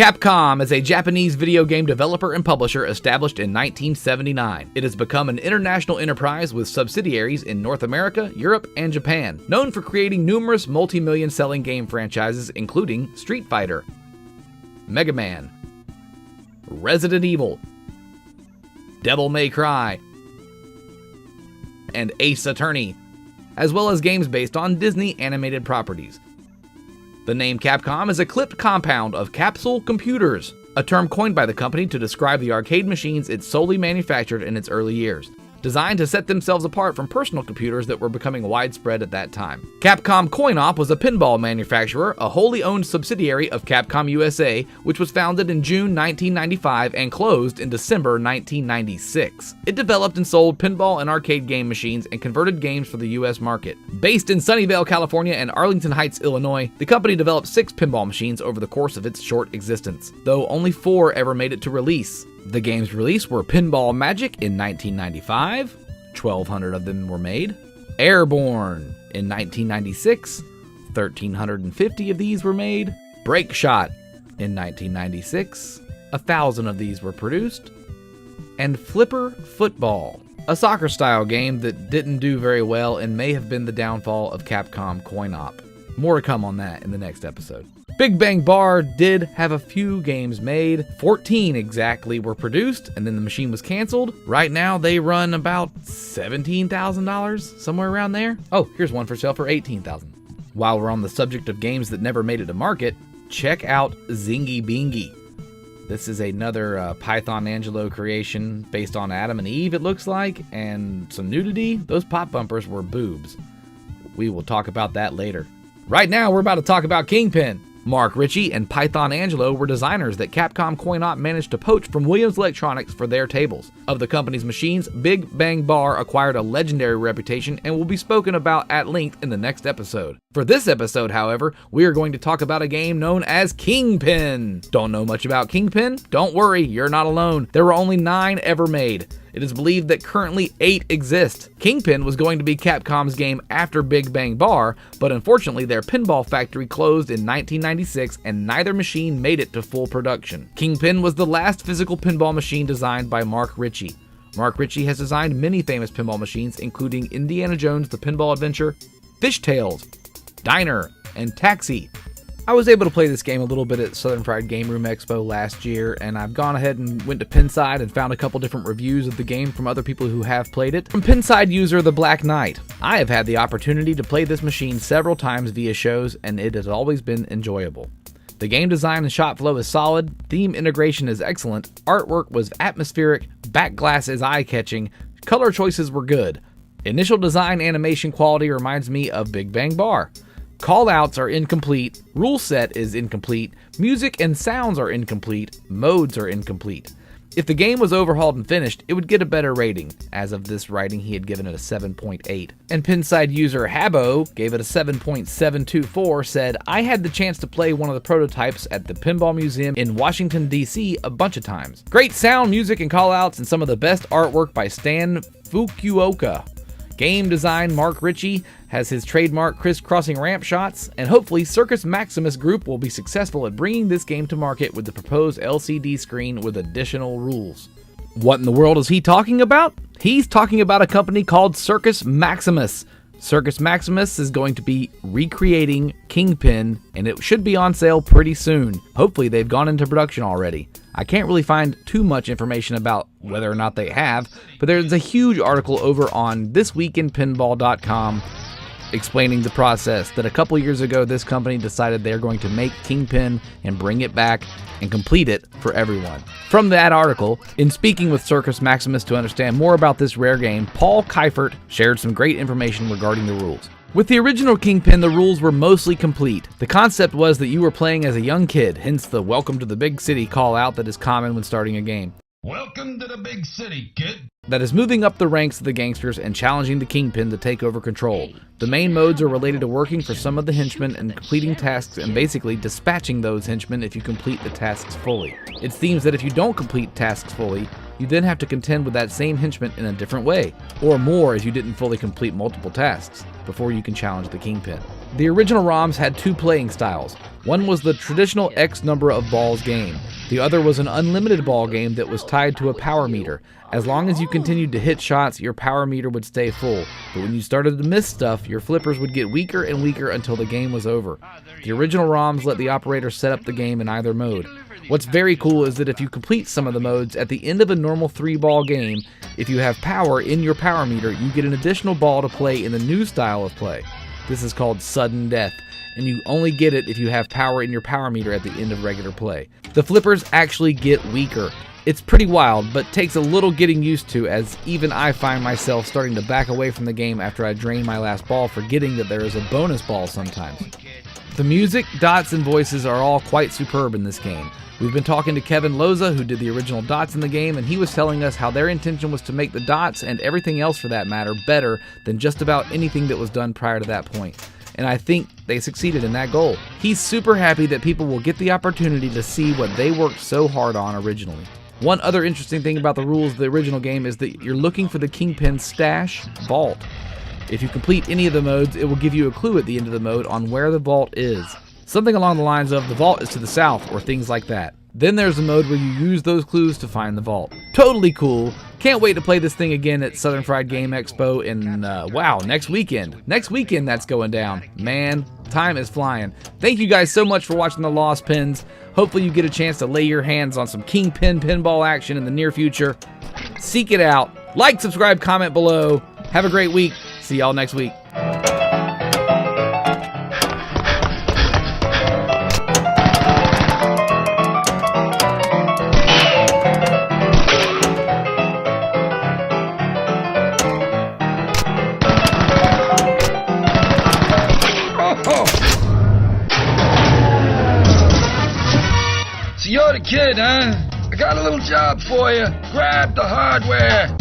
Capcom is a Japanese video game developer and publisher established in 1979. It has become an international enterprise with subsidiaries in North America, Europe, and Japan, known for creating numerous multi-million selling game franchises including Street Fighter, Mega Man, Resident Evil, Devil May Cry, and Ace Attorney, as well as games based on Disney animated properties. The name Capcom is a clipped compound of capsule computers, a term coined by the company to describe the arcade machines it solely manufactured in its early years, designed to set themselves apart from personal computers that were becoming widespread at that time. Capcom Coin-Op was a pinball manufacturer, a wholly owned subsidiary of Capcom USA, which was founded in June 1995 and closed in December 1996. It developed and sold pinball and arcade game machines and converted games for the US market. Based in Sunnyvale, California and Arlington Heights, Illinois, the company developed 6 pinball machines over the course of its short existence, though only 4 ever made it to release. The games released were Pinball Magic in 1995, 1,200 of them were made. Airborne in 1996, 1,350 of these were made. Break Shot in 1996, 1,000 of these were produced. And Flipper Football, a soccer-style game that didn't do very well and may have been the downfall of Capcom Coin-Op. More to come on that in the next episode. Big Bang Bar did have a few games made. 14 exactly were produced, and then the machine was canceled. Right now, they run about $17,000, somewhere around there. Oh, here's one for sale for $18,000. While we're on the subject of games that never made it to market, check out Zingy Bingy. This is another Python Angelo creation based on Adam and Eve, it looks like, and some nudity. Those pop bumpers were boobs. We will talk about that later. Right now, we're about to talk about Kingpin. Mark Ritchie and Python Angelo were designers that Capcom Coin-Op managed to poach from Williams Electronics for their tables. Of the company's machines, Big Bang Bar acquired a legendary reputation and will be spoken about at length in the next episode. For this episode, however, we are going to talk about a game known as Kingpin. Don't know much about Kingpin? Don't worry, you're not alone. There were only 9 ever made. It is believed that currently 8 exist. Kingpin was going to be Capcom's game after Big Bang Bar, but unfortunately their pinball factory closed in 1996 and neither machine made it to full production. Kingpin was the last physical pinball machine designed by Mark Ritchie. Mark Ritchie has designed many famous pinball machines, including Indiana Jones The Pinball Adventure, Fishtails, Diner, and Taxi. I was able to play this game a little bit at Southern Fried Game Room Expo last year, and I've gone ahead and went to Pinside and found a couple different reviews of the game from other people who have played it. From Pinside user The Black Knight, I have had the opportunity to play this machine several times via shows, and it has always been enjoyable. The game design and shot flow is solid, theme integration is excellent, artwork was atmospheric, back glass is eye-catching, color choices were good. Initial design animation quality reminds me of Big Bang Bar. Callouts are incomplete, rule set is incomplete, music and sounds are incomplete, modes are incomplete. If the game was overhauled and finished, it would get a better rating. As of this writing, he had given it a 7.8. And Pinside user Habbo gave it a 7.724, said, I had the chance to play one of the prototypes at the Pinball Museum in Washington, D.C. a bunch of times. Great sound, music, and callouts, and some of the best artwork by Stan Fukuoka. Game design Mark Ritchie has his trademark crisscrossing ramp shots, and hopefully Circus Maximus Group will be successful at bringing this game to market with the proposed LCD screen with additional rules. What in the world is he talking about? He's talking about a company called Circus Maximus. Circus Maximus is going to be recreating Kingpin, and it should be on sale pretty soon. Hopefully they've gone into production already. I can't really find too much information about whether or not they have, but there's a huge article over on thisweekinpinball.com explaining the process that a couple years ago this company decided they're going to make Kingpin and bring it back and complete it for everyone. From that article, in speaking with Circus Maximus to understand more about this rare game, Paul Keifert shared some great information regarding the rules. With the original Kingpin, the rules were mostly complete. The concept was that you were playing as a young kid, hence the welcome to the big city call out that is common when starting a game. Welcome to the big city, kid. That is moving up the ranks of the gangsters and challenging the Kingpin to take over control. The main modes are related to working for some of the henchmen and completing tasks and basically dispatching those henchmen if you complete the tasks fully. It seems that if you don't complete tasks fully, you then have to contend with that same henchman in a different way, or more if you didn't fully complete multiple tasks, before you can challenge the Kingpin. The original ROMs had two playing styles. One was the traditional X number of balls game. The other was an unlimited ball game that was tied to a power meter. As long as you continued to hit shots, your power meter would stay full. But when you started to miss stuff, your flippers would get weaker and weaker until the game was over. The original ROMs let the operator set up the game in either mode. What's very cool is that if you complete some of the modes at the end of a normal 3-ball game, if you have power in your power meter, you get an additional ball to play in the new style of play. This is called sudden death, and you only get it if you have power in your power meter at the end of regular play. The flippers actually get weaker. It's pretty wild, but takes a little getting used to, as even I find myself starting to back away from the game after I drain my last ball, forgetting that there is a bonus ball sometimes. The music, dots, and voices are all quite superb in this game. We've been talking to Kevin Loza, who did the original dots in the game, and he was telling us how their intention was to make the dots, and everything else for that matter, better than just about anything that was done prior to that point. And I think they succeeded in that goal. He's super happy that people will get the opportunity to see what they worked so hard on originally. One other interesting thing about the rules of the original game is that you're looking for the Kingpin stash vault. If you complete any of the modes, it will give you a clue at the end of the mode on where the vault is. Something along the lines of, the vault is to the south, or things like that. Then there's a mode where you use those clues to find the vault. Totally cool. Can't wait to play this thing again at Southern Fried Game Expo in, next weekend. Next weekend that's going down. Man, time is flying. Thank you guys so much for watching The Lost Pins. Hopefully you get a chance to lay your hands on some Kingpin pinball action in the near future. Seek it out. Like, subscribe, comment below. Have a great week. See y'all next week. So you're the kid, huh? I got a little job for you. Grab the hardware.